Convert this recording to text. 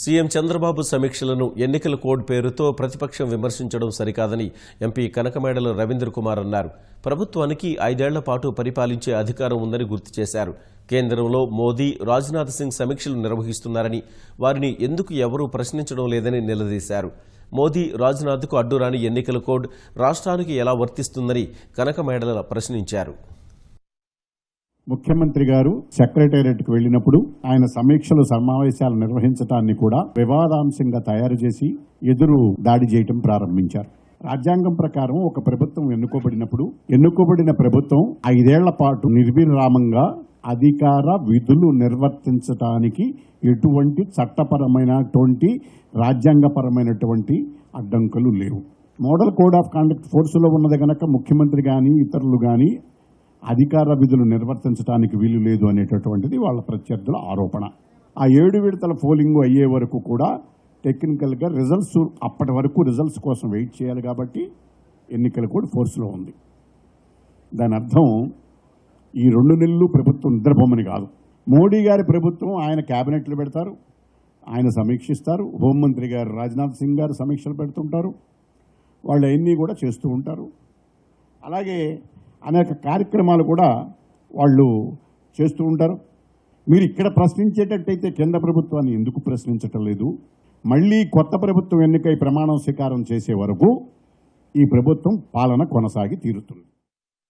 CM Chandrababu సమీక్షలను ఎన్నికల code పేరుతో ప్రతిపక్షం విమర్శించడం సరికాదని ఎంపీ కనకమేడల రవీంద్ర కుమార్ అన్నారు. ప్రభుత్వానికి 5 ఏళ్ల పాటు పరిపాలించే అధికారం ఉందని గుర్తు చేశారు. కేంద్రంలో మోదీ, రాజ్నాథ్ సింగ్ సమీక్షలు నిర్వహిస్తున్నారని, వారిని ఎందుకు ఎవరూ ప్రశ్నించడం లేదని నిలదీశారు. మోదీ, రాజ్నాథ్కు అడ్డురాని ఎన్నికల కోడ్ రాష్ట్రానికి ఎలా వర్తిస్తుందని కనకమేడల ప్రశ్నించారు. ముఖ్యమంత్రి గారు సెక్రటేరియట్కు వెళ్లినప్పుడు ఆయన సమీక్షలు సమావేశాలు నిర్వహించడాన్ని కూడా వివాదాంశంగా తయారు చేసి ఎదురు దాడి చేయటం ప్రారంభించారు. రాజ్యాంగం ప్రకారం ఒక ప్రభుత్వం ఎన్నుకోబడిన ప్రభుత్వం 5 ఏళ్ల పాటు నిర్విరామంగా అధికార విధులు నిర్వర్తించడానికి ఎటువంటి చట్టపరమైనటువంటి రాజ్యాంగపరమైనటువంటి అడ్డంకులు లేవు. మోడల్ కోడ్ ఆఫ్ కాండక్ట్ ఫోర్సులో ఉన్నది గనక ముఖ్యమంత్రి కానీ ఇతరులు కానీ అధికార విధులు నిర్వర్తించడానికి వీలు లేదు అనేటటువంటిది వాళ్ళ ప్రత్యర్థుల ఆరోపణ. ఆ 7 విడతల పోలింగ్ అయ్యే వరకు కూడా టెక్నికల్గా రిజల్ట్స్ అప్పటి వరకు రిజల్ట్స్ కోసం వెయిట్ చేయాలి కాబట్టి ఎన్నికలు కూడా ఫోర్స్లో ఉంది. దాని అర్థం ఈ 2 నెలలు ప్రభుత్వం నిద్రపోమని కాదు. మోడీ గారి ప్రభుత్వం ఆయన క్యాబినెట్లు పెడతారు, ఆయన సమీక్షిస్తారు. హోంమంత్రి గారు రాజ్నాథ్ సింగ్ గారు సమీక్షలు పెడుతుంటారు, వాళ్ళు అవన్నీ కూడా చేస్తూ ఉంటారు. అలాగే అనేక కార్యక్రమాలు కూడా వాళ్ళు చేస్తూ ఉంటారు. మీరు ఇక్కడ ప్రశ్నించేటట్టయితే కేంద్ర ప్రభుత్వాన్ని ఎందుకు ప్రశ్నించటం లేదు? మళ్ళీ కొత్త ప్రభుత్వం ఎన్నికై ప్రమాణం స్వీకారం చేసే వరకు ఈ ప్రభుత్వం పాలన కొనసాగి తీరుతుంది.